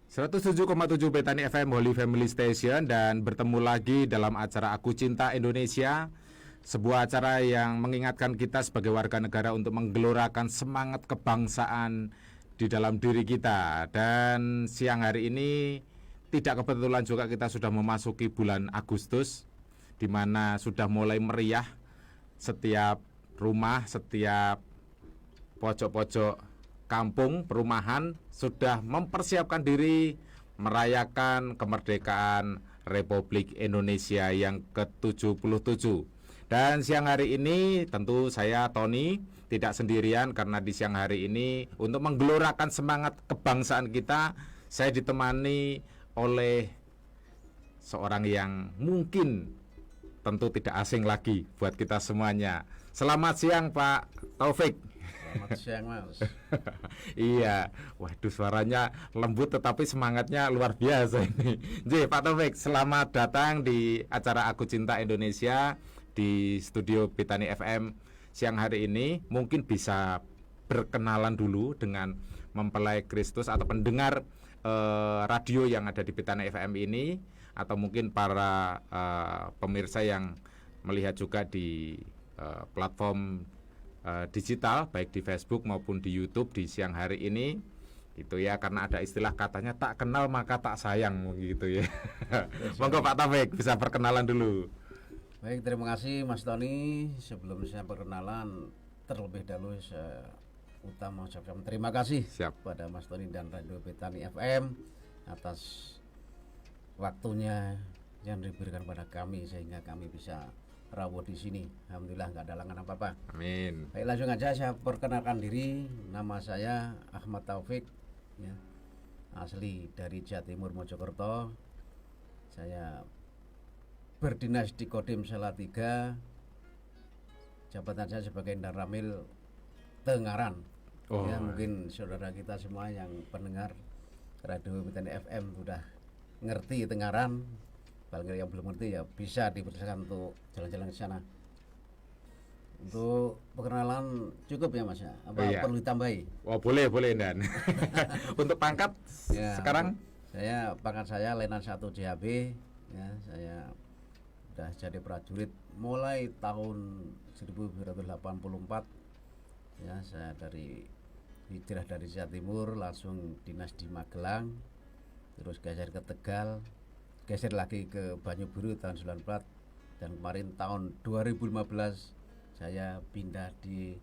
107,7 Betani FM Holy Family Station, dan bertemu lagi dalam acara Aku Cinta Indonesia, sebuah acara yang mengingatkan kita sebagai warga negara untuk menggelorakan semangat kebangsaan di dalam diri kita. Dan siang hari ini tidak kebetulan juga kita sudah memasuki bulan Agustus, di mana sudah mulai meriah setiap rumah, setiap pojok-pojok kampung, perumahan sudah mempersiapkan diri merayakan kemerdekaan Republik Indonesia yang ke-77. Dan siang hari ini tentu saya Tony tidak sendirian, karena di siang hari ini untuk menggelorakan semangat kebangsaan kita, saya ditemani oleh seorang yang mungkin tentu tidak asing lagi buat kita semuanya. Selamat siang Pak Taufik. Selamat siang Mas. Iya, waduh suaranya lembut tetapi semangatnya luar biasa ini. Jadi Pak Taufik, selamat datang di acara Aku Cinta Indonesia di studio Betani FM siang hari ini. Mungkin bisa berkenalan dulu dengan mempelai Kristus atau pendengar radio yang ada di Betani FM ini, atau mungkin para pemirsa yang melihat juga di platform digital baik di Facebook maupun di YouTube di siang hari ini, itu ya, karena ada istilah katanya tak kenal maka tak sayang gitu ya. Monggo Pak Taufik bisa perkenalan dulu. Baik, terima kasih Mas Tony. Sebelum saya perkenalan, terlebih dahulu saya mengucapkan terima kasih pada Mas Tony dan Radio Betani FM atas waktunya yang diberikan pada kami sehingga kami bisa rawuh di sini. Alhamdulillah nggak ada halangan apa-apa. Amin. Baik, langsung aja saya perkenalkan diri. Nama saya Ahmad Taufik, ya, asli dari Jawa Timur, Mojokerto. Saya berdinas di Kodim Salatiga. Jabatan saya sebagai Daramil Tengaran. Ya, mungkin saudara kita semua yang pendengar Radio Betani FM sudah ngerti Tengaran. Kalau yang belum ngerti ya bisa dipersilakan untuk jalan-jalan ke sana. Untuk perkenalan cukup ya Mas ya? Apa perlu ditambahi? Oh boleh Dan. Untuk pangkat ya, sekarang? Pangkat saya Letnan 1 JHB. Ya, saya sudah jadi prajurit mulai tahun 1984. Ya, saya hijrah dari Jawa Timur langsung dinas di Magelang, terus geser ke Tegal, geser lagi ke Banyuburu tahun 94, dan kemarin tahun 2015 saya pindah di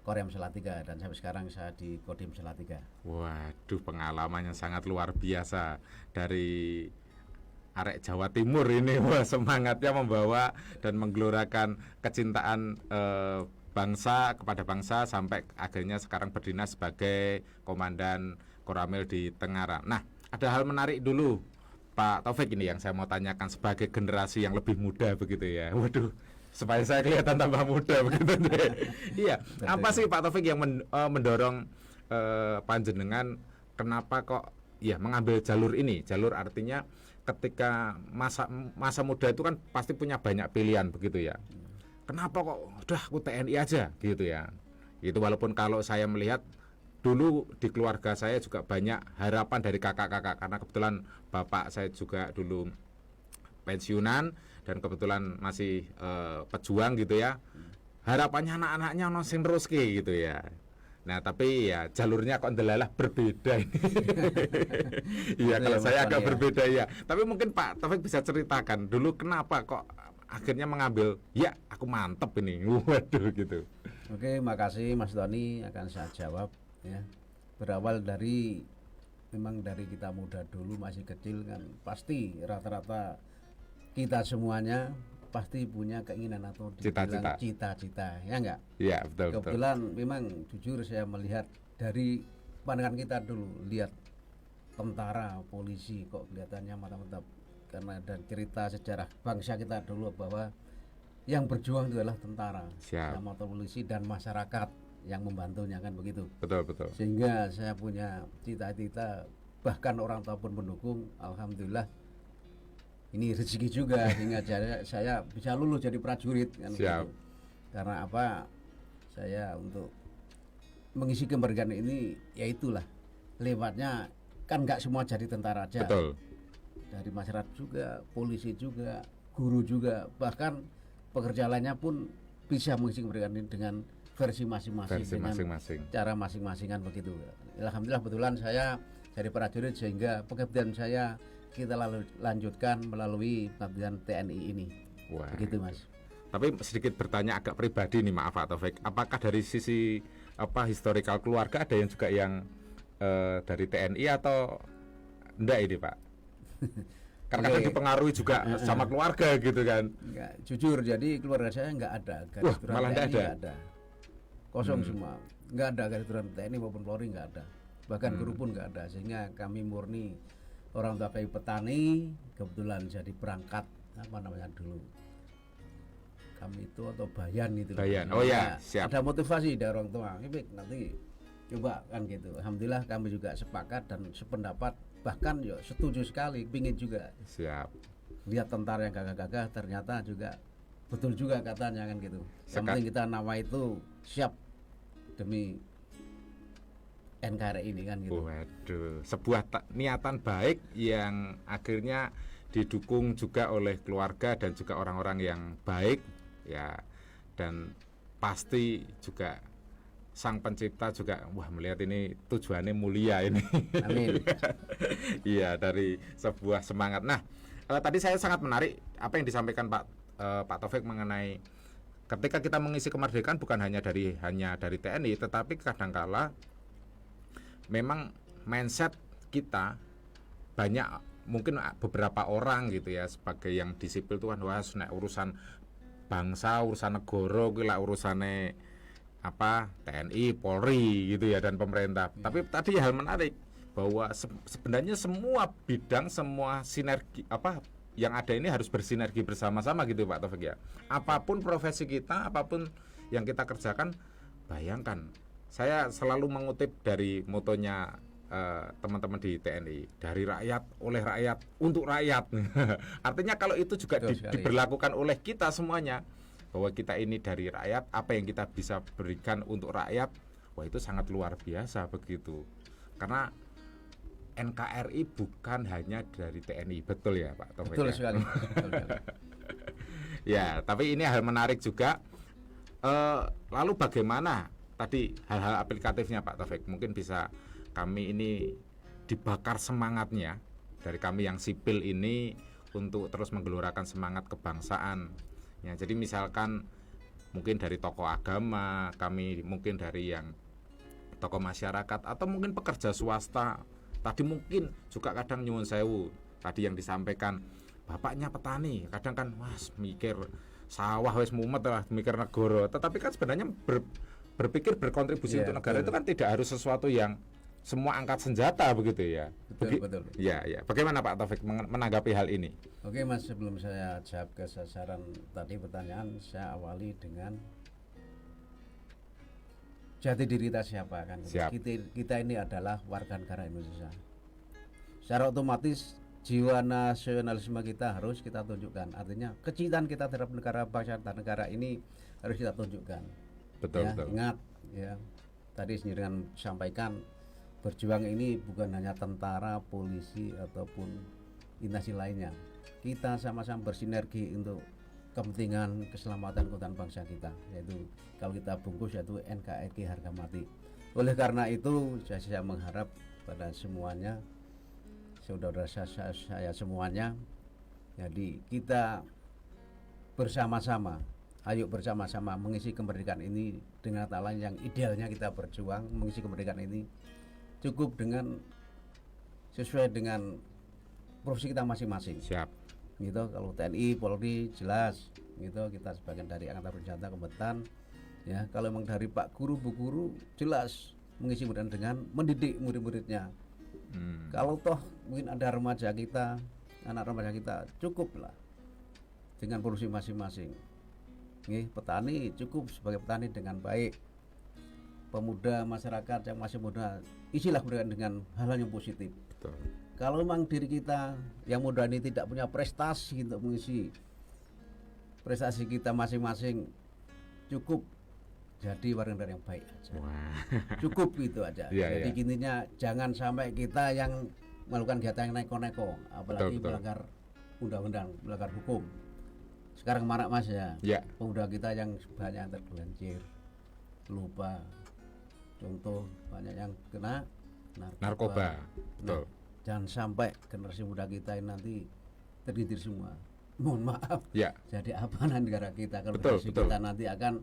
Korem Salatiga, dan sampai sekarang saya di Kodim Salatiga. Waduh, pengalamannya sangat luar biasa dari arek Jawa Timur ini. Wah, semangatnya membawa dan menggelorakan kecintaan bangsa kepada bangsa sampai akhirnya sekarang berdinas sebagai komandan Koramil di Tengaran. Nah, ada hal menarik dulu Pak Taufik ini yang saya mau tanyakan sebagai generasi yang lebih muda begitu ya. Waduh, supaya saya kelihatan tambah muda begitu. Iya, apa sih Pak Taufik yang mendorong panjenengan kenapa kok ya mengambil jalur ini? Jalur artinya ketika masa muda itu kan pasti punya banyak pilihan begitu ya. Kenapa kok udah aku TNI aja gitu ya. Itu walaupun kalau saya melihat dulu di keluarga saya juga banyak harapan dari kakak-kakak, karena kebetulan bapak saya juga dulu pensiunan dan kebetulan masih pejuang gitu ya. Harapannya anak-anaknya nosin terus gitu ya. Nah tapi ya jalurnya kok ndelalah berbeda ini. Iya, kalau saya agak berbeda ya. Tapi mungkin Pak Taufik bisa ceritakan dulu kenapa kok akhirnya mengambil ya aku mantep ini. Waduh gitu. Oke, makasih Mas Tony, akan saya jawab. Ya, berawal dari memang dari kita muda dulu masih kecil kan, pasti rata-rata kita semuanya pasti punya keinginan atau cita-cita, ya enggak? Iya, betul. Kebetulan memang jujur saya melihat dari pandangan kita dulu, lihat tentara, polisi kok kelihatannya mantap-mantap, karena dan cerita sejarah bangsa kita dulu bahwa yang berjuang itu adalah tentara, sama polisi dan masyarakat yang membantunya kan begitu. Betul. Sehingga saya punya cita-cita, bahkan orang tua pun mendukung. Alhamdulillah ini rezeki juga sehingga saya bisa lulus jadi prajurit kan. Gitu. Karena apa? Saya untuk mengisi kemerdekaan ini ya itulah lewatnya kan nggak semua jadi tentara aja. Betul. Dari masyarakat juga, polisi juga, guru juga, bahkan pekerja lainnya pun bisa mengisi kemerdekaan ini dengan versi masing-masing, Versi dengan masing-masing. cara masing-masing kan begitu. Alhamdulillah kebetulan saya jadi prajurit sehingga pengabdian saya kita lalu lanjutkan melalui pengabdian TNI ini. Wah. Begitu Mas. Tapi sedikit bertanya agak pribadi nih, maaf Pak Taufik. Apakah dari sisi historikal keluarga ada yang juga yang dari TNI atau enggak ini Pak? Karena kadang dipengaruhi juga sama keluarga gitu kan. Enggak, jujur jadi keluarga saya enggak ada garis Wah, turunan malah TNI, enggak enggak ada. Kosong semua. Enggak ada garis turunan TNI maupun Polri, enggak ada. Bahkan guru pun enggak ada, sehingga kami murni orang tua kami petani, kebetulan jadi perangkat apa namanya dulu. Kami itu atau bayan itu. Bayan. Oh ya, siap. Ada motivasi dari orang tua. Ini nanti coba kan gitu. Alhamdulillah kami juga sepakat dan sependapat, bahkan ya setuju sekali, pingin juga. Siap. Lihat tentara yang gagah-gagah ternyata juga betul juga katanya kan gitu. Yang penting kita nama itu siap demi NKRI ini kan gitu. Waduh, sebuah niatan baik yang akhirnya didukung juga oleh keluarga dan juga orang-orang yang baik ya, dan pasti juga Sang Pencipta juga wah melihat ini tujuannya mulia ini. Amin. Iya, dari sebuah semangat. Nah, tadi saya sangat menarik apa yang disampaikan Pak Taufik mengenai ketika kita mengisi kemerdekaan bukan hanya dari TNI, tetapi kadangkala memang mindset kita banyak, mungkin beberapa orang gitu ya sebagai yang disipil tuh kan wah nek urusan bangsa, urusan negara kuwi urusane apa TNI, Polri gitu ya dan pemerintah. Tapi tadi hal menarik bahwa sebenarnya semua bidang, semua sinergi apa yang ada ini harus bersinergi bersama-sama gitu Pak Taufik ya. Apapun profesi kita, apapun yang kita kerjakan, bayangkan saya selalu mengutip dari motonya teman-teman di TNI, dari rakyat, oleh rakyat, untuk rakyat. Artinya kalau itu juga diberlakukan oleh kita semuanya, bahwa kita ini dari rakyat, apa yang kita bisa berikan untuk rakyat, wah itu sangat luar biasa begitu. Karena NKRI bukan hanya dari TNI, betul ya Pak Taufik? Betul ya? sekali. Betul sekali. Ya, tapi ini hal menarik juga. Lalu bagaimana tadi hal-hal aplikatifnya Pak Taufik? Mungkin bisa kami ini dibakar semangatnya dari kami yang sipil ini untuk terus menggelorakan semangat kebangsaan. Ya, jadi misalkan mungkin dari tokoh agama, kami mungkin dari yang tokoh masyarakat atau mungkin pekerja swasta. Tadi mungkin juga kadang nyuwun sewu, tadi yang disampaikan bapaknya petani, kadang kan wah mikir sawah wis mumet lah, mikir negara. Tetapi kan sebenarnya berpikir berkontribusi untuk negara itu kan tidak harus sesuatu yang semua angkat senjata begitu ya. Betul. Ya. Bagaimana Pak Taufik menanggapi hal ini? Oke Mas, sebelum saya jawab ke sasaran tadi pertanyaan, saya awali dengan jati diri kita siapa kan. Kita ini adalah warga negara Indonesia. Secara otomatis jiwa nasionalisme kita harus kita tunjukkan. Artinya kecintaan kita terhadap negara, bangsa dan negara ini harus kita tunjukkan. Betul. Ingat ya, tadi sendiri dengan sampaikan berjuang ini bukan hanya tentara, polisi ataupun instansi lainnya. Kita sama-sama bersinergi untuk kepentingan keselamatan keutuhan bangsa kita, yaitu kalau kita bungkus yaitu NKRI harga mati. Oleh karena itu saya mengharap pada semuanya, saudara saya semuanya, jadi kita bersama-sama, ayo bersama-sama mengisi kemerdekaan ini dengan kata lain yang idealnya kita berjuang mengisi kemerdekaan ini cukup dengan sesuai dengan profesi kita masing-masing. Siap. Gitu, kalau TNI, Polri jelas gitu kita sebagian dari angkatan bersenjata kompeten ya. Kalau memang dari Pak Guru, Bu Guru jelas mengisi kemerdekaan dengan mendidik murid-muridnya. Kalau toh mungkin ada remaja kita, anak remaja kita, cukuplah dengan profesi masing-masing. Petani cukup sebagai petani dengan baik. Pemuda masyarakat yang masih muda, isilah kemerdekaan dengan hal-hal yang positif. Betul. Kalau memang diri kita yang muda ini tidak punya prestasi untuk mengisi prestasi kita masing-masing, cukup jadi warga negara yang baik aja. Wah. Cukup itu aja. Jadi intinya jangan sampai kita yang melakukan kegiatan yang neko-neko, apalagi Betul. melanggar undang-undang, melanggar hukum. Sekarang marak Mas ya, Ya, pemuda kita yang banyak yang tergelincir, lupa, contoh banyak yang kena narkoba. Nah, Betul. jangan sampai generasi muda kita ini nanti tergelincir semua. Mohon maaf. Ya, Jadi apa nanti negara kita kalau Betul, generasi betul. kita nanti akan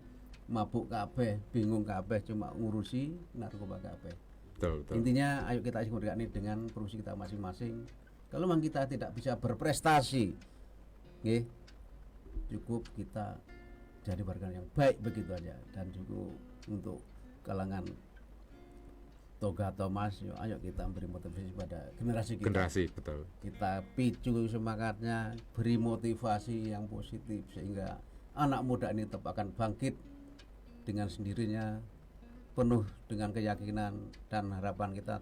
mabuk kabeh, bingung kabeh, cuma ngurusi narkoba kabeh. betul. Intinya ayo kita isi ini dengan produksi kita masing-masing. Kalau memang kita tidak bisa berprestasi, nggih, cukup kita jadi warga yang baik begitu aja. Dan juga untuk kalangan Toga Thomas, ayo kita beri motivasi pada generasi kita. Generasi, betul. Kita picu semangatnya, beri motivasi yang positif sehingga anak muda ini tetap akan bangkit dengan sendirinya, penuh dengan keyakinan dan harapan kita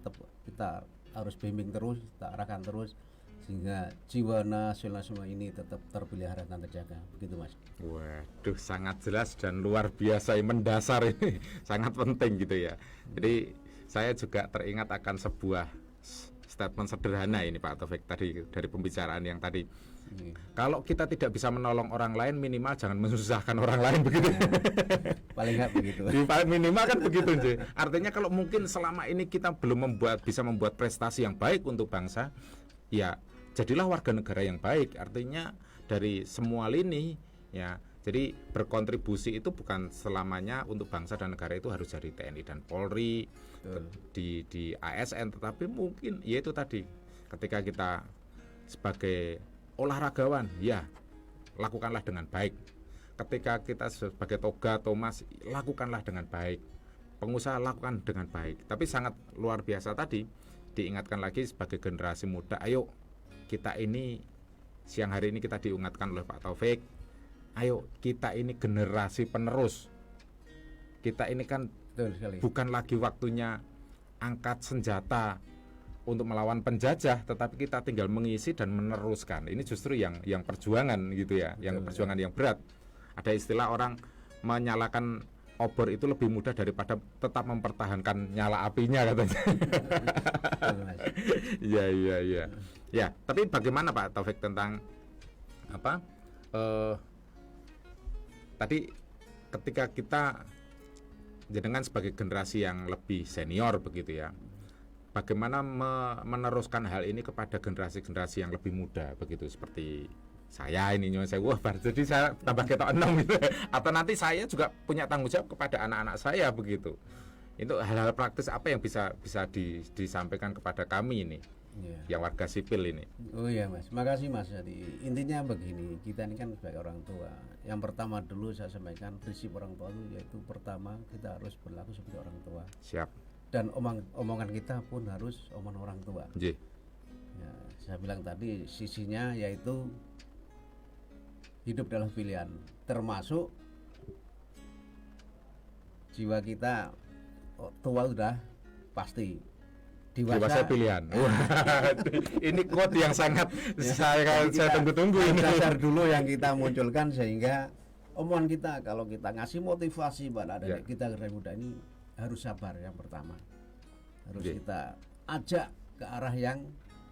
harus bimbing terus, kita arahkan terus sehingga jiwa nasionalisme ini tetap terpelihara dan terjaga. Begitu Mas. Waduh, sangat jelas dan luar biasa, mendasar ini, sangat penting gitu ya. Jadi saya juga teringat akan sebuah statement sederhana ini Pak Taufik tadi dari pembicaraan yang tadi. Kalau kita tidak bisa menolong orang lain, minimal jangan menyusahkan orang lain begitu. Paling nggak begitu. Minimal kan begitu sih. Artinya kalau mungkin selama ini kita belum bisa membuat prestasi yang baik untuk bangsa, ya jadilah warga negara yang baik. Artinya dari semua lini ya. Jadi berkontribusi itu bukan selamanya untuk bangsa dan negara itu harus dari TNI dan Polri, di ASN, tetapi mungkin ya itu tadi ketika kita sebagai olahragawan ya lakukanlah dengan baik. Ketika kita sebagai Toga Thomas lakukanlah dengan baik. Pengusaha lakukan dengan baik. Tapi sangat luar biasa tadi diingatkan lagi sebagai generasi muda, ayo kita ini siang hari ini kita diingatkan oleh Pak Taufik, ayo kita ini generasi penerus. Kita ini kan bukan lagi waktunya angkat senjata untuk melawan penjajah, tetapi kita tinggal mengisi dan meneruskan. Ini justru yang perjuangan gitu ya, yang perjuangan yang berat. Ada istilah orang menyalakan obor itu lebih mudah daripada tetap mempertahankan nyala apinya katanya. Iya. Ya, tapi bagaimana Pak Taufik tentang apa? Tadi ketika kita jenengan sebagai generasi yang lebih senior begitu ya, bagaimana meneruskan hal ini kepada generasi-generasi yang lebih muda begitu, seperti saya ini saya jadi saya tambah ketok 6 gitu. Atau nanti saya juga punya tanggung jawab kepada anak-anak saya begitu. Itu hal-hal praktis apa yang bisa disampaikan kepada kami ini, yang warga sipil ini. Oh iya Mas, makasih Mas. Jadi intinya begini, kita ini kan sebagai orang tua, yang pertama dulu saya sampaikan prinsip orang tua itu yaitu pertama kita harus berlaku seperti orang tua. Siap. Dan omongan kita pun harus omongan orang tua. J. Ya, saya bilang tadi sisinya yaitu hidup adalah pilihan, termasuk jiwa kita tua sudah pasti, dewasa pilihan. Ini quote yang sangat saya tunggu-tunggu ini. Dasar dulu yang kita munculkan sehingga omongan kita kalau kita ngasih motivasi pada adik kita generasi muda ini harus sabar yang pertama. Harus kita ajak ke arah yang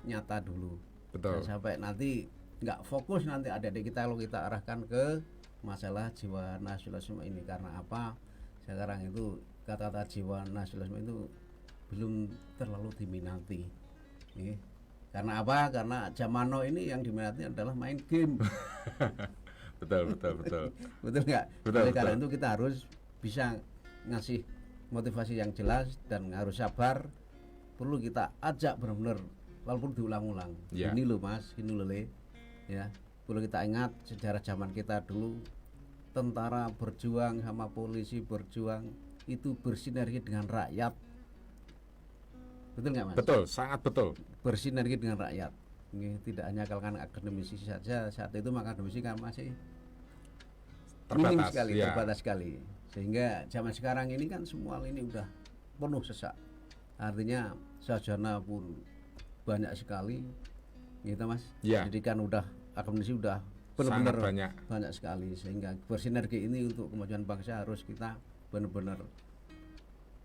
nyata dulu. Betul. Dan sampai nanti nggak fokus nanti adik-adik kita kalau kita arahkan ke masalah jiwa nasionalisme ini. Karena apa? Sekarang itu kata-kata jiwa nasionalisme itu belum terlalu diminati. Karena apa? Karena zaman now ini yang diminati adalah main game. Betul. Betul nggak? Betul. Karena itu kita harus bisa ngasih motivasi yang jelas dan harus sabar. Perlu kita ajak benar-benar, walaupun diulang-ulang. Ini loh Mas, ini loh Le. Ya, perlu kita ingat sejarah zaman kita dulu, tentara berjuang sama polisi berjuang itu bersinergi dengan rakyat. Betul nggak Mas? Betul, sangat betul. Bersinergi dengan rakyat. Ini tidak hanya kalangan akademisi saja, saat itu maka akademisi kan masih minim sekali, terbatas sekali. Sehingga zaman sekarang ini kan semua ini udah penuh sesak. Artinya sarjana pun banyak sekali, gitu Mas. Jadi kan udah akademisi udah benar-benar banyak sekali, sehingga bersinergi ini untuk kemajuan bangsa harus kita benar-benar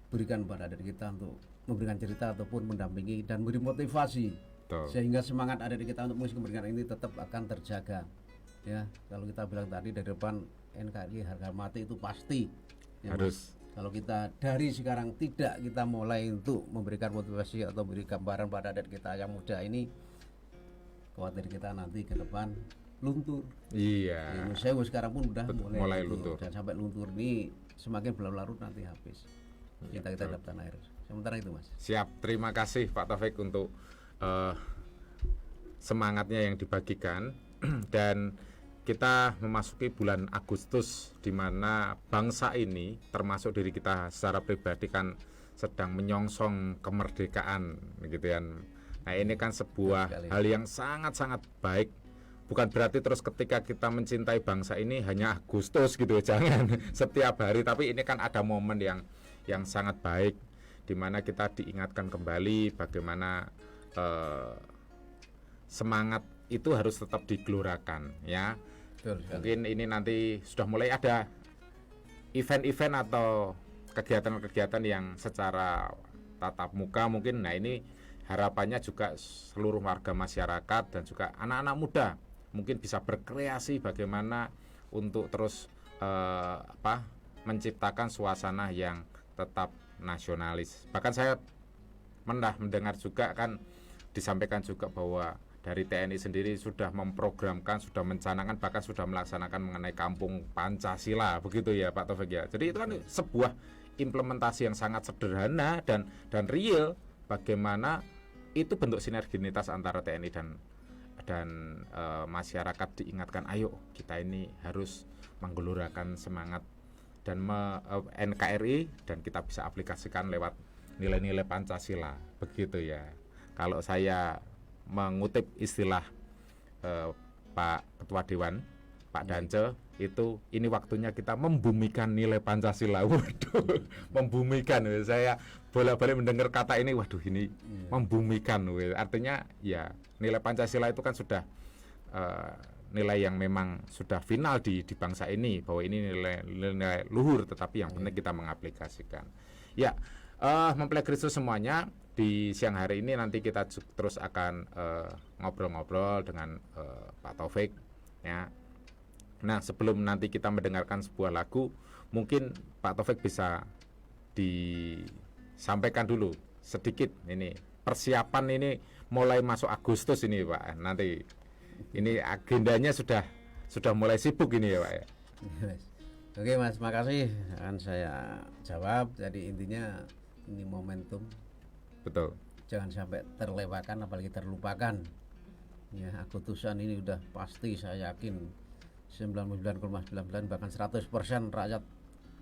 berikan pada diri kita untuk memberikan cerita ataupun mendampingi dan beri motivasi Betul. Sehingga semangat adik kita untuk mengisi kemerdekaan ini tetap akan terjaga. Ya, kalau kita bilang tadi dari depan NKRI harga mati itu pasti. Ya, Harus. Kalau kita dari sekarang tidak kita mulai untuk memberikan motivasi atau beri gambaran pada adik kita yang muda ini, khawatir kita nanti ke depan luntur. Iya. Saya sekarang pun udah mulai luntur. Dan sampai luntur ini semakin berlarut nanti habis. Kita dapat tanah air. Sementara itu Mas. Siap, terima kasih Pak Taufik untuk semangatnya yang dibagikan. Dan kita memasuki bulan Agustus di mana bangsa ini termasuk diri kita secara pribadi kan sedang menyongsong kemerdekaan gitu kan. Nah, ini kan sebuah hal yang sangat-sangat baik. Bukan berarti terus ketika kita mencintai bangsa ini hanya Agustus gitu, jangan setiap hari, tapi ini kan ada momen yang sangat baik di mana kita diingatkan kembali bagaimana semangat itu harus tetap digelorakan ya. Betul, mungkin ini nanti sudah mulai ada event-event atau kegiatan-kegiatan yang secara tatap muka mungkin. Nah, ini harapannya juga seluruh warga masyarakat dan juga anak-anak muda mungkin bisa berkreasi bagaimana untuk terus menciptakan suasana yang tetap nasionalis. Bahkan saya mendengar juga kan disampaikan juga bahwa dari TNI sendiri sudah memprogramkan, sudah mencanangkan, bahkan sudah melaksanakan mengenai kampung Pancasila, begitu ya Pak Taufik ya. Jadi itu kan sebuah implementasi yang sangat sederhana dan real, bagaimana itu bentuk sinergitas antara TNI dan masyarakat diingatkan, ayo kita ini harus menggelorakan semangat dan NKRI dan kita bisa aplikasikan lewat nilai-nilai Pancasila, begitu ya. Kalau saya mengutip istilah Pak Ketua Dewan, Pak Dance, itu ini waktunya kita membumikan nilai Pancasila. Waduh, membumikan. Saya bolak-balik mendengar kata ini, waduh ini membumikan. Artinya ya nilai Pancasila itu kan sudah nilai yang memang sudah final di bangsa ini, bahwa ini nilai luhur, tetapi yang penting kita mengaplikasikan. Ya, mempelai Kristus semuanya. Di siang hari ini nanti kita terus akan ngobrol-ngobrol dengan Pak Taufik ya. Nah, sebelum nanti kita mendengarkan sebuah lagu, mungkin Pak Taufik bisa disampaikan dulu sedikit ini persiapan ini mulai masuk Agustus ini Pak. Nanti ini agendanya sudah mulai sibuk ini ya Pak ya. Oke Mas, makasih. Akan saya jawab. Jadi intinya ini momentum. Betul. Jangan sampai terlewatkan, apalagi terlupakan. Ya, Agustusan ini udah pasti saya yakin 99,99 bahkan 100% rakyat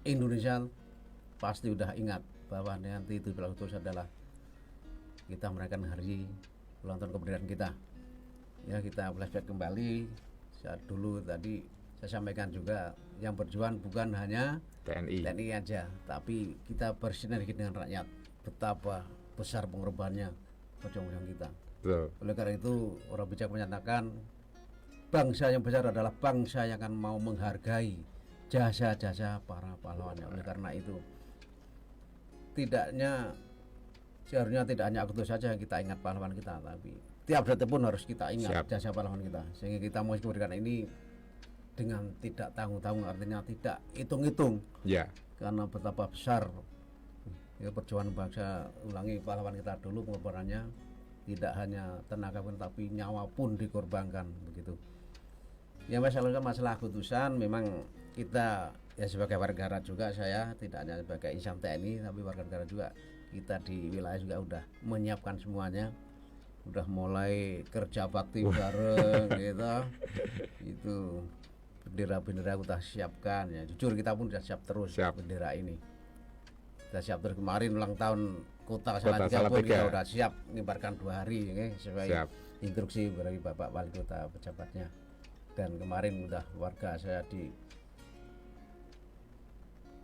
Indonesia pasti udah ingat bahwa nanti itu Agustus adalah kita merayakan hari ulang tahun kemerdekaan kita. Ya, kita flashback kembali. Saat dulu tadi saya sampaikan juga yang berjuang bukan hanya TNI aja, tapi kita bersinergi dengan rakyat. Betapa besar pengorbanannya perjuangan kita. Betul. Oleh karena itu orang bijak menyatakan bangsa yang besar adalah bangsa yang akan mau menghargai jasa-jasa para pahlawan. Oleh karena itu seharusnya tidak hanya Agustus saja kita ingat pahlawan kita, tapi tiap detik pun harus kita ingat jasa pahlawan kita, sehingga kita mau kemerdekaan ini dengan tidak tanggung-tanggung, artinya tidak hitung-hitung. Ya. Karena betapa besar ya perjuangan bangsa, ulangi pahlawan kita dulu pengorbanannya tidak hanya tenaga pun tapi nyawa pun dikorbankan begitu. Ya masalah Agustusan memang kita ya sebagai warga negara juga, saya tidak hanya sebagai insan TNI tapi warga negara juga, kita di wilayah juga udah menyiapkan semuanya, udah mulai kerja bakti bareng gitu. Itu bendera-bendera kita siapkan ya, jujur kita pun sudah siap terus bendera ini. Kita siap terus. Kemarin ulang tahun Kota Salatiga pun kita sudah siap mengibarkan 2 hari ya, sesuai instruksi dari Bapak Wali Kota pejabatnya. Dan kemarin udah warga saya di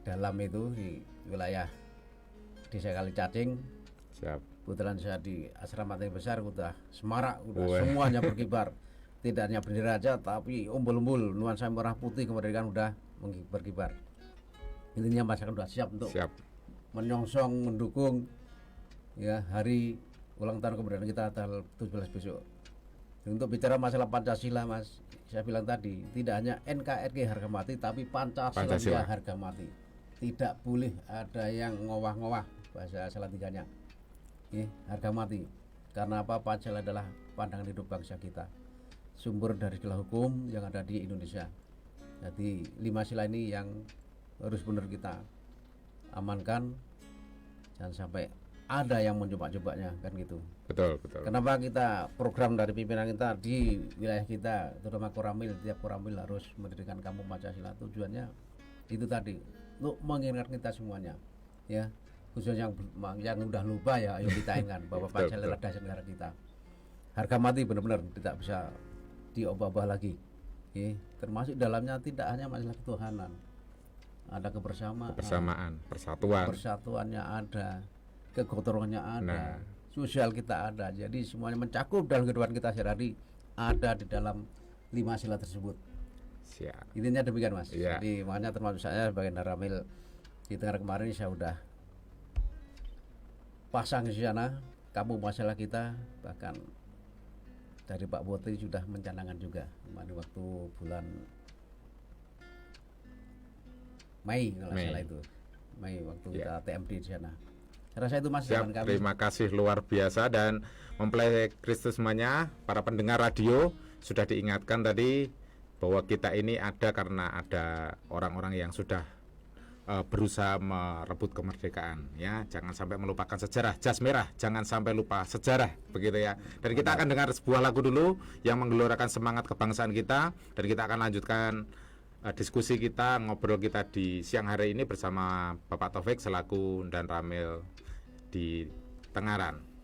dalam itu di wilayah Desa Kalicacing, puteran saya di asrama tinggi besar udah semarak, udah semuanya berkibar. Tidak hanya bendera aja tapi umbul-umbul nuansa merah putih kemerdekaan udah berkibar. Intinya masyarakat udah siap untuk menyongsong, mendukung ya hari ulang tahun kemerdekaan kita tanggal 17 besok. Untuk bicara masalah Pancasila, Mas, saya bilang tadi tidak hanya NKRI harga mati, tapi Pancasila, Pancasila. harga mati. Tidak boleh ada yang ngowah-ngowah, bahasa Salatiganya. Harga mati. Karena apa? Pancasila adalah pandangan hidup bangsa kita, sumber dari segala hukum yang ada di Indonesia. Jadi 5 sila ini yang harus benar kita amankan, jangan sampai ada yang mencoba-cobanya, kan gitu. Betul, betul. Kenapa kita program dari pimpinan kita di wilayah kita, terutama Koramil, tiap Koramil harus mendirikan kampung Pancasila. Tujuannya itu tadi, untuk mengingatkan kita semuanya, ya, khususnya yang udah lupa ya, ayo kita ingat bahwa Pancasila adalah dasar negara kita. Harga mati benar-benar tidak bisa diubah-ubah lagi, ya. Termasuk dalamnya tidak hanya masalah ketuhanan, ada kebersamaan, persatuannya ada, kegotorannya ada, sosial kita ada. Jadi semuanya mencakup dalam kehidupan kita sehari-hari ada di dalam 5 sila tersebut. Siap. Intinya demikian, Mas. Ya. Jadi makanya termasuk saya sebagai Naramil di tengah kemarin saya udah pasang di sana kampung masalah kita, bahkan dari Pak Boti sudah mencanangkan juga kemarin waktu bulan Mei kalau salah itu. Mei waktu kita TMD di sana. Saya rasa itu, Mas. Siap, terima kasih luar biasa. Dan mempelai Kristus semuanya, para pendengar radio sudah diingatkan tadi bahwa kita ini ada karena ada orang-orang yang sudah berusaha merebut kemerdekaan, ya. Jangan sampai melupakan sejarah. Jas merah, jangan sampai lupa sejarah, begitu ya. Dan kita akan dengar sebuah lagu dulu yang menggelorakan semangat kebangsaan kita, dan kita akan lanjutkan diskusi kita, ngobrol kita di siang hari ini bersama Bapak Taufik selaku dan Ramil di Tengaran.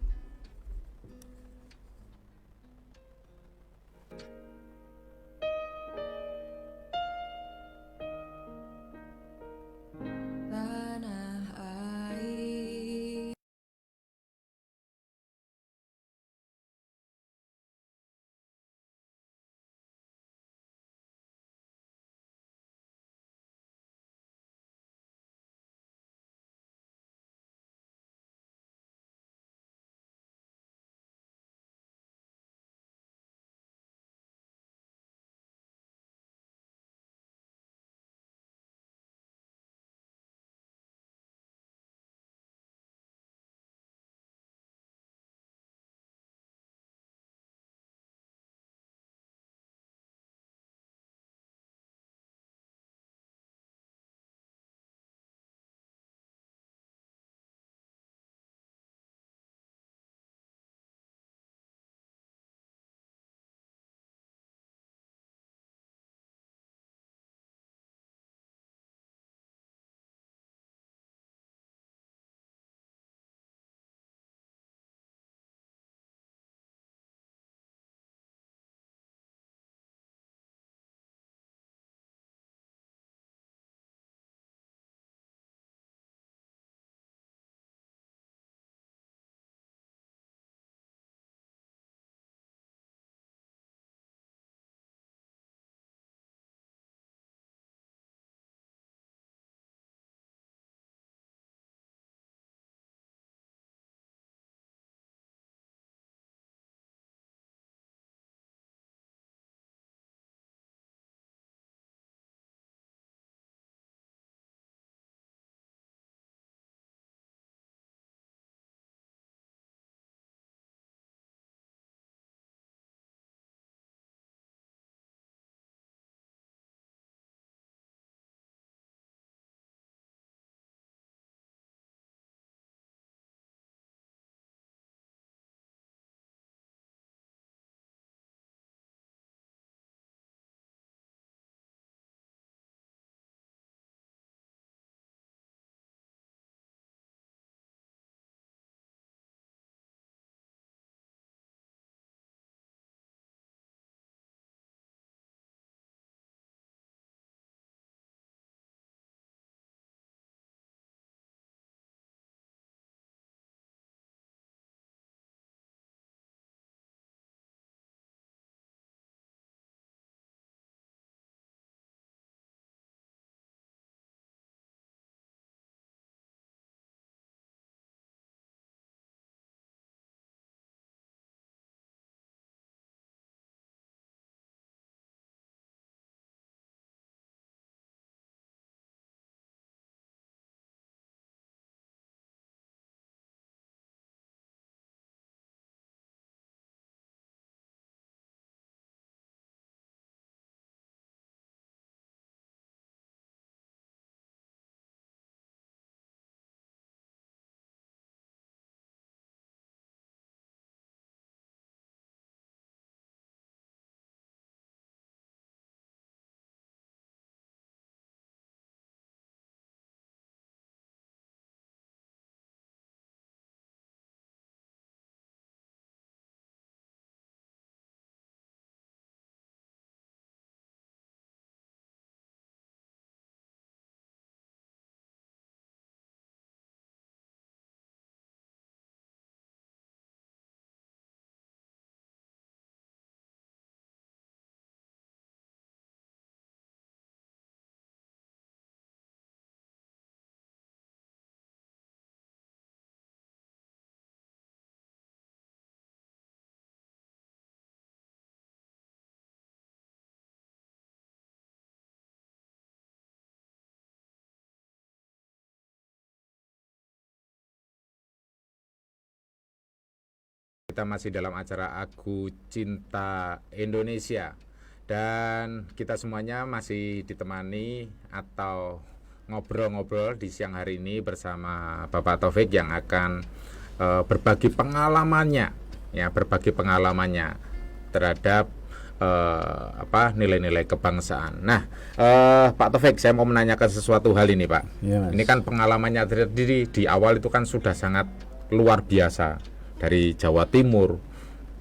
kita masih dalam acara Aku Cinta Indonesia. Dan kita semuanya masih ditemani atau ngobrol-ngobrol di siang hari ini bersama Bapak Taufik yang akan berbagi pengalamannya terhadap nilai-nilai kebangsaan. Nah, Pak Taufik, saya mau menanyakan sesuatu hal ini, Pak. Ya, ini kan pengalamannya terdiri di awal itu kan sudah sangat luar biasa, dari Jawa Timur,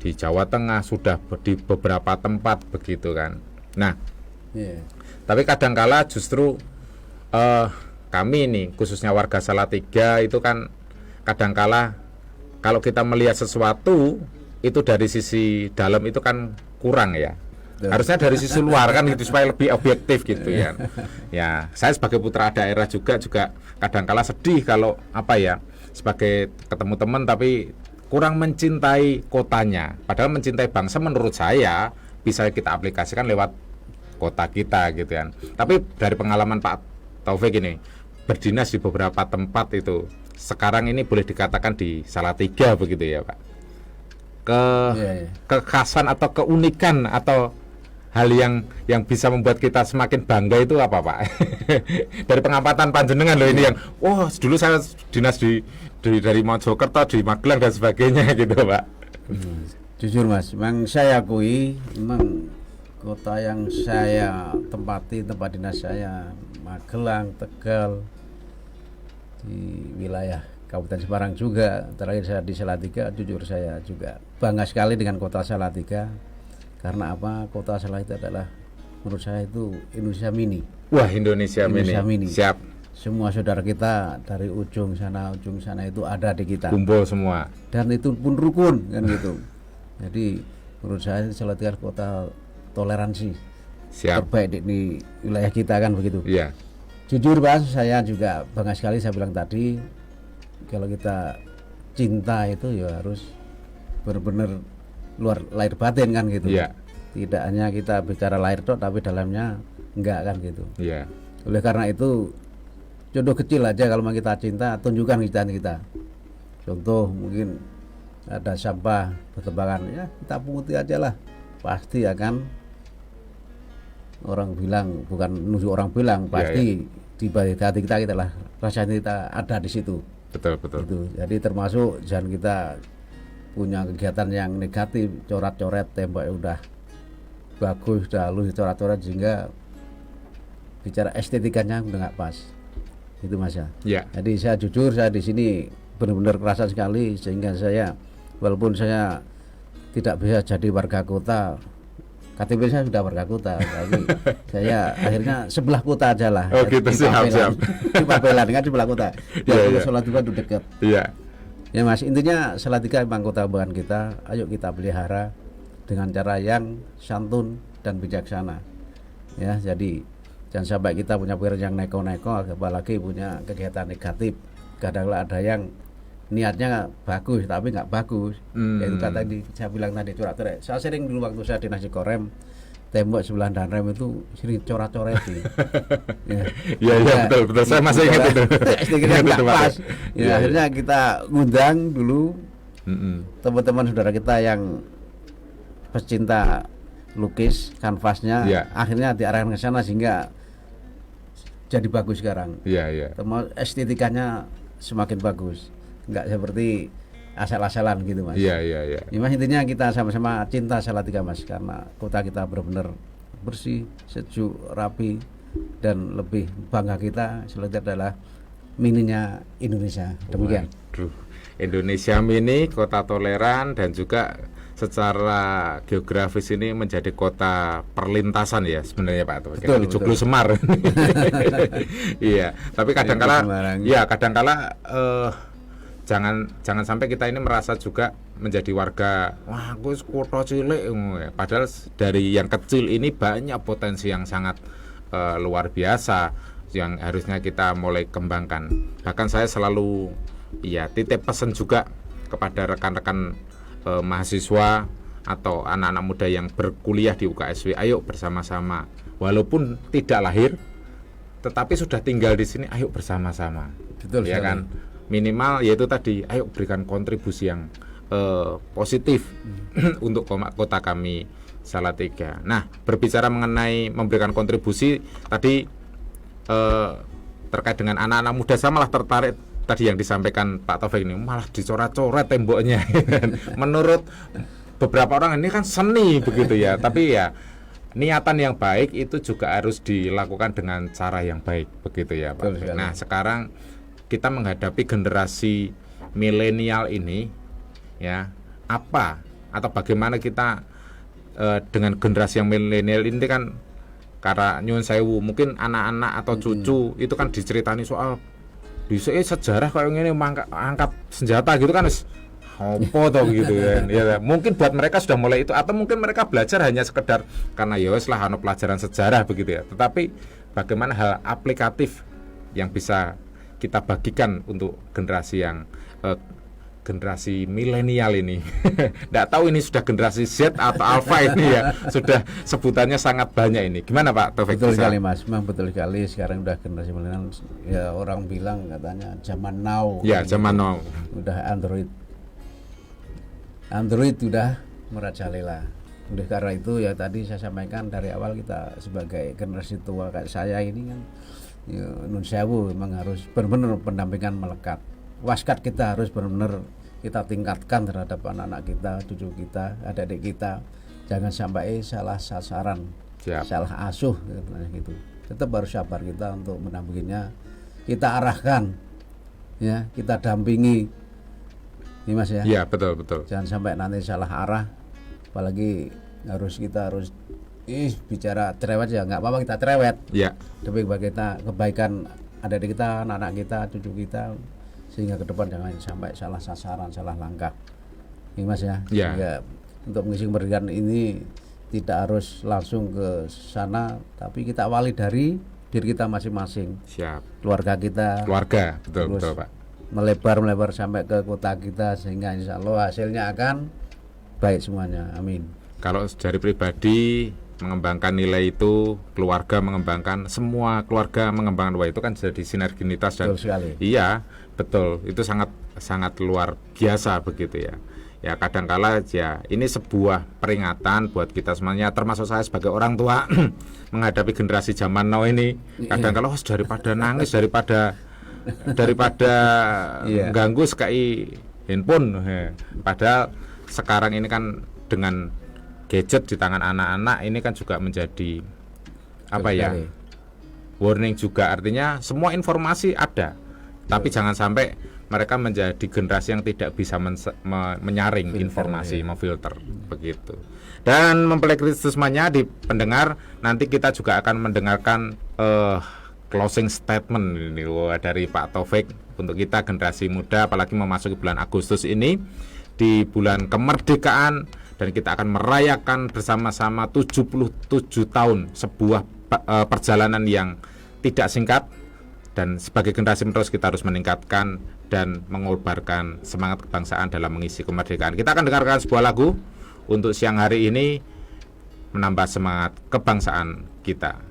di Jawa Tengah, sudah di beberapa tempat begitu kan. Nah, tapi kadangkala justru kami ini khususnya warga Salatiga itu kan kadangkala kalau kita melihat sesuatu itu dari sisi dalam itu kan kurang ya. Harusnya dari sisi luar kan gitu supaya lebih objektif gitu ya. Ya, saya sebagai putra daerah juga kadangkala sedih kalau sebagai ketemu teman tapi kurang mencintai kotanya. Padahal mencintai bangsa menurut saya bisa kita aplikasikan lewat kota kita gitu kan. Tapi dari pengalaman Pak Taufik ini berdinas di beberapa tempat itu, sekarang ini boleh dikatakan di Salatiga begitu ya Pak. Kekhasan atau keunikan atau hal yang bisa membuat kita semakin bangga itu apa Pak? Dari pengamatan panjenengan loh ini yang dulu saya dinas dari Mojokerto, di Magelang dan sebagainya gitu Pak. Jujur Mas, memang saya akui memang kota yang saya tempati, tempat dinas saya Magelang, Tegal, di wilayah Kabupaten Semarang juga. Terakhir saya di Salatiga, jujur saya juga bangga sekali dengan kota Salatiga. Karena apa? Kota Salatiga adalah menurut saya itu Indonesia mini. Wah, Indonesia mini. Siap. Semua saudara kita dari ujung sana itu ada di kita. Kumpul semua. Dan itu pun rukun kan gitu. Jadi menurut saya Salatiga kota toleransi. Siap. Terbaik di wilayah kita kan begitu. Iya. Jujur Mas, saya juga bangga sekali, saya bilang tadi kalau kita cinta itu ya harus benar-benar luar lahir batin kan gitu. Iya. Tidak hanya kita bicara lahir tok tapi dalamnya enggak kan gitu. Iya. Oleh karena itu contoh kecil aja kalau kita cinta, tunjukkan kecintaan kita. Contoh mungkin ada sampah bertebaran, ya kita punguti aja lah, pasti akan orang bilang, bukan nunjuk orang bilang, pasti di balik hati kita lah rasanya kita ada di situ. Betul. Gitu. Jadi termasuk jangan kita punya kegiatan yang negatif, coret-coret tembok udah bagus, udah halus coret-coret sehingga bicara estetikanya udah nggak pas. Itu Mas ya. Jadi saya jujur, saya di sini benar-benar kerasa sekali sehingga saya walaupun saya tidak bisa jadi warga kota, KTP saya sudah warga kota, tapi saya akhirnya sebelah kota aja lah. Oh gitu, siap. Di Pabelan kan sebelah kota. Biar Salatiga itu dekat. Iya. Ya Mas, intinya Salatiga memang kota kebanggaan kita. Ayo kita pelihara dengan cara yang santun dan bijaksana. Ya, jadi jangan sampai kita punya pikiran yang neko-neko, apalagi punya kegiatan negatif. Kadang-kadang ada yang niatnya bagus tapi nggak bagus. Yaitu kata saya bilang tadi coret-coret. Saya sering dulu waktu saya di Nasi Korem, tembok sebelah Danrem itu sering coret-coretin. Iya betul. Saya masih ingat itu. Nggak pas. Akhirnya kita ngundang dulu teman-teman saudara kita yang pecinta lukis kanvasnya, akhirnya diarahkan ke sana sehingga jadi bagus sekarang. Iya. Estetikanya semakin bagus, nggak seperti asal-asalan gitu Mas. Iya. Ya, Mas, intinya kita sama-sama cinta Salatiga Mas, karena kota kita benar-benar bersih, sejuk, rapi, dan lebih bangga kita Salatiga adalah mininya Indonesia. Demikian. Waduh, Indonesia mini, kota toleran dan juga secara geografis ini menjadi kota perlintasan ya sebenarnya Pak. Betul. Joglo Semar. Iya, tapi kadangkala jangan sampai kita ini merasa juga menjadi warga aku kota cilik. Padahal dari yang kecil ini banyak potensi yang sangat luar biasa yang harusnya kita mulai kembangkan. Bahkan saya selalu titip pesan juga kepada rekan-rekan mahasiswa atau anak-anak muda yang berkuliah di UKSW, ayo bersama-sama, walaupun tidak lahir tetapi sudah tinggal di sini, ayo bersama-sama. Betul ya sekali. Kan minimal yaitu tadi, ayo berikan kontribusi yang positif untuk kota kami Salatiga. Nah, berbicara mengenai memberikan kontribusi tadi terkait dengan anak-anak muda, saya malah tertarik tadi yang disampaikan Pak Taufik ini, malah dicoret-coret temboknya. Menurut beberapa orang ini kan seni begitu ya, tapi ya niatan yang baik itu juga harus dilakukan dengan cara yang baik begitu ya Pak. Nah, sekarang kita menghadapi generasi milenial ini ya, apa atau bagaimana kita dengan generasi yang milenial ini kan, karena nyun sewu mungkin anak-anak atau cucu itu kan diceritani soal bisa sejarah kayak gini angkat senjata gitu kan, opo toh gitu kan ya, mungkin buat mereka sudah mulai itu, atau mungkin mereka belajar hanya sekedar karena ya wes lah pelajaran sejarah begitu ya, tetapi bagaimana hal aplikatif yang bisa kita bagikan untuk generasi yang generasi milenial ini. Nggak tahu ini sudah generasi Z atau Alpha ini ya, sudah sebutannya sangat banyak ini. Gimana Pak Taufik? Betul sekali Mas, memang betul sekali sekarang udah generasi milenial ya, orang bilang katanya zaman now. Ya, zaman now. Udah Android udah merajalela. Oleh karena itu ya tadi saya sampaikan dari awal, kita sebagai generasi tua kayak saya ini kan ya, nun sewu memang harus benar-benar pendampingan melekat. Waskat kita harus benar-benar kita tingkatkan terhadap anak-anak kita, cucu kita, adik-adik kita. Jangan sampai salah sasaran, salah asuh gitu. Tetap harus sabar kita untuk mendampinginya. Kita arahkan, ya, kita dampingi. Ini Mas ya. Iya, betul. Jangan sampai nanti salah arah. Apalagi kita harus bicara cerewet ya, nggak apa-apa kita cerewet. Iya. Demi kebaikan adik-adik kita, anak-anak kita, cucu kita, sehingga ke depan jangan sampai salah sasaran, salah langkah. Ini Mas ya. Ya. Untuk mengisi kemerdekaan ini tidak harus langsung ke sana, tapi kita awali dari diri kita masing-masing. Siap. Keluarga kita. Betul Pak. Melebar sampai ke kota kita, sehingga insya Allah hasilnya akan baik semuanya. Amin. Kalau dari pribadi mengembangkan nilai itu, keluarga mengembangkan, semua keluarga mengembangkan, wah itu kan jadi sinergitas dan betul sekali. Iya, betul. Itu sangat luar biasa begitu ya. Ya kadangkala ya ini sebuah peringatan buat kita semuanya, termasuk saya sebagai orang tua menghadapi generasi zaman now ini. Kadangkala daripada nangis, daripada ganggu sekali handphone. Padahal sekarang ini kan dengan gadget di tangan anak-anak ini kan juga menjadi warning juga, artinya semua informasi ada, tapi jangan sampai mereka menjadi generasi yang tidak bisa menyaring informasi, memfilter begitu. Dan mempelajari semuanya di pendengar, nanti kita juga akan mendengarkan closing statement ini dari Pak Taufik untuk kita generasi muda, apalagi memasuki bulan Agustus ini, di bulan kemerdekaan, dan kita akan merayakan bersama-sama 77 tahun sebuah perjalanan yang tidak singkat, dan sebagai generasi menerus kita harus meningkatkan dan mengobarkan semangat kebangsaan dalam mengisi kemerdekaan. Kita akan dengarkan sebuah lagu untuk siang hari ini menambah semangat kebangsaan kita.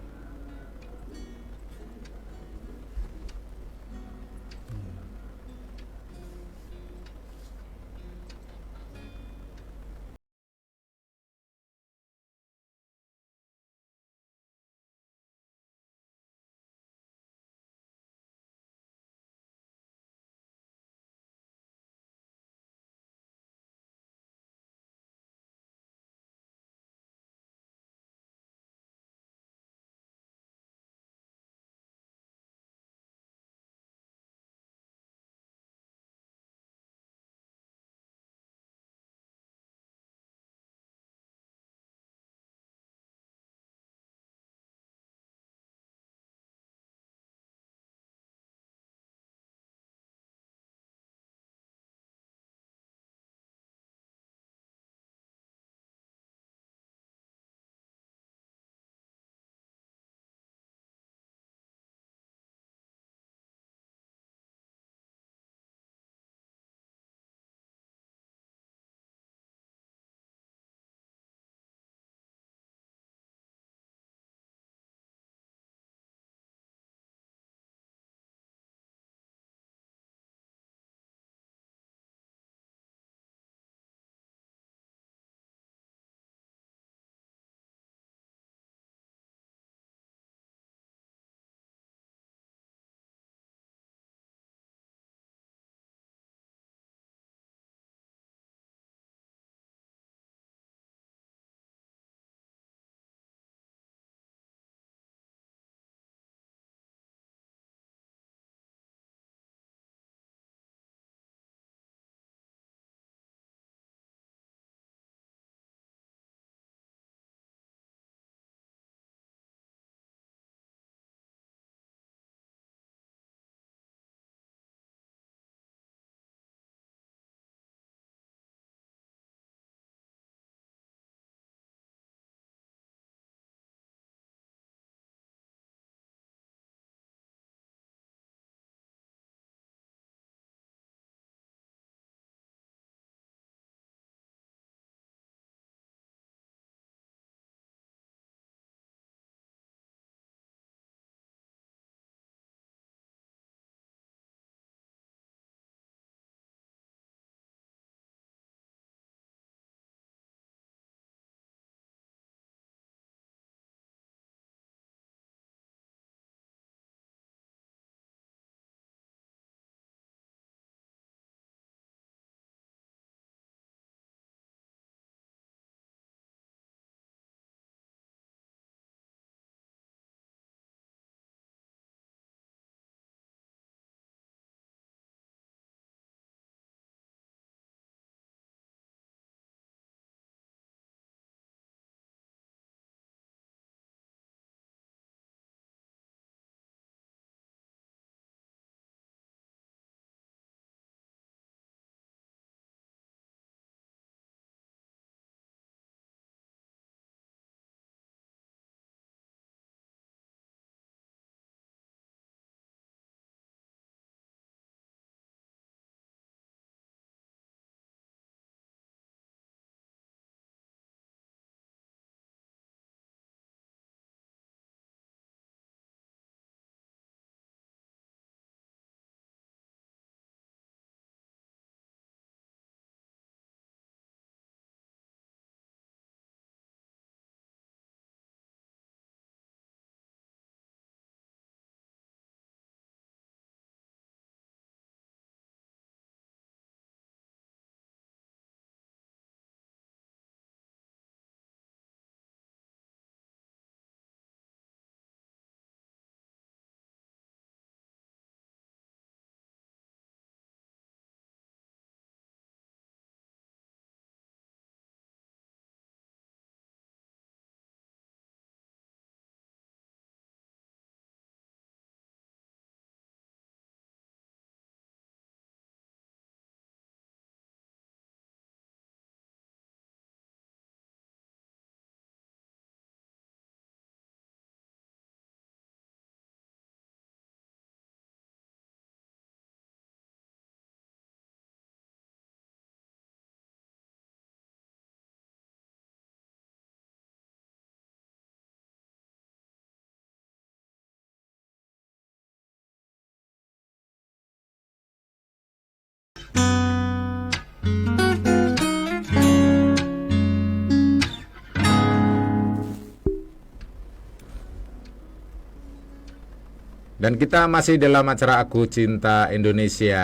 Dan kita masih dalam acara Aku Cinta Indonesia,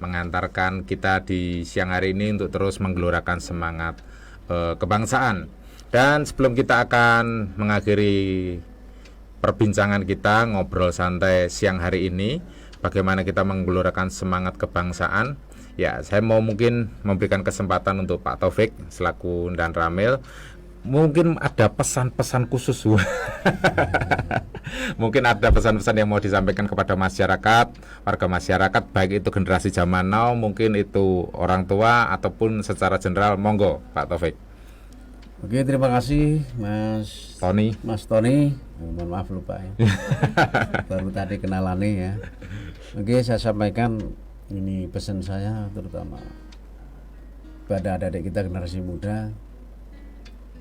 mengantarkan kita di siang hari ini untuk terus menggelorakan semangat kebangsaan. Dan sebelum kita akan mengakhiri perbincangan kita, ngobrol santai siang hari ini, bagaimana kita menggelorakan semangat kebangsaan, ya saya mau mungkin memberikan kesempatan untuk Pak Taufik selaku Dan Ramil. Mungkin ada pesan-pesan khusus mungkin ada pesan-pesan yang mau disampaikan kepada masyarakat, warga masyarakat, baik itu generasi zaman now, mungkin itu orang tua ataupun secara general. Monggo Pak Taufik. Oke, terima kasih Mas Tony. Mohon maaf lupa ya. Baru tadi kenalannya ya. Oke, saya sampaikan ini pesan saya terutama pada adik-adik kita generasi muda.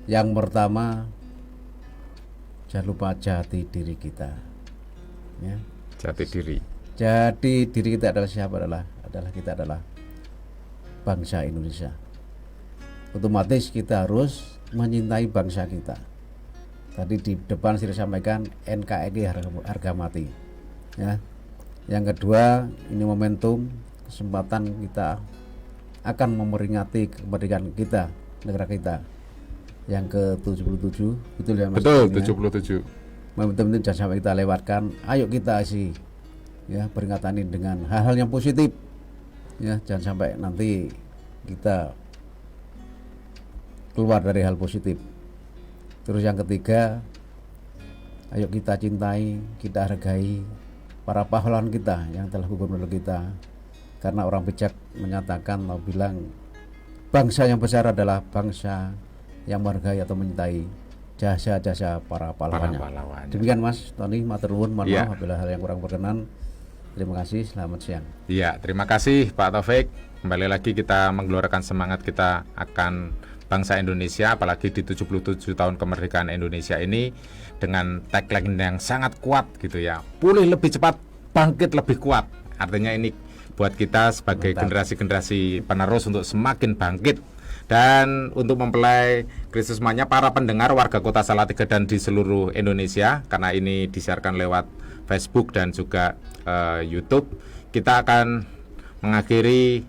Yang pertama, jangan lupa jati diri kita, ya. Jati diri. Jati diri kita adalah siapa? Kita adalah bangsa Indonesia. Otomatis kita harus mencintai bangsa kita. Tadi di depan saya sampaikan NKRI harga mati, ya. Yang kedua, ini momentum kesempatan kita akan memperingati kemerdekaan kita, negara kita yang ke-77, betul ya Mas? Betul, 77. Momentum ini jangan sampai kita lewatkan. Ayo kita isi ya peringatan ini dengan hal-hal yang positif. Ya, jangan sampai nanti kita keluar dari hal positif. Terus yang ketiga, ayo kita cintai, kita hargai para pahlawan kita yang telah gugur menurut kita. Karena orang bijak menyatakan, mau bilang bangsa yang besar adalah bangsa yang menghargai atau mencintai jasa-jasa para pahlawannya. Demikian Mas Tony, matur nuwun, mohon maaf apabila hal yang kurang berkenan. Terima kasih, selamat siang. Iya, terima kasih Pak Taufik. Kembali lagi kita menggelorakan semangat kita akan bangsa Indonesia, apalagi di 77 tahun kemerdekaan Indonesia ini dengan tagline yang sangat kuat gitu ya. Pulih lebih cepat, bangkit lebih kuat. Artinya ini buat kita sebagai generasi-generasi penerus untuk semakin bangkit. Dan untuk mempelai Kristusmanya para pendengar warga Kota Salatiga dan di seluruh Indonesia, karena ini disiarkan lewat Facebook dan juga YouTube, kita akan mengakhiri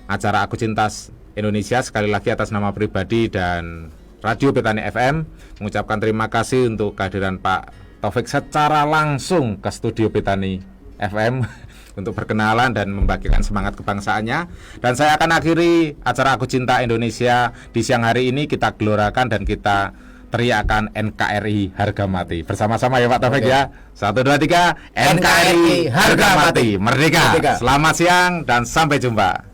acara Aku Cinta Indonesia sekali lagi atas nama pribadi dan Radio Betani FM mengucapkan terima kasih untuk kehadiran Pak Taufik secara langsung ke studio Betani FM untuk berkenalan dan membagikan semangat kebangsaannya. Dan saya akan akhiri acara Aku Cinta Indonesia di siang hari ini. Kita gelorakan dan kita teriakan NKRI harga mati bersama-sama ya Pak Taufik ya. 1, 2, 3 NKRI harga mati, merdeka. Selamat siang dan sampai jumpa.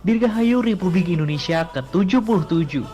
Dirgahayu Republik Indonesia ke-77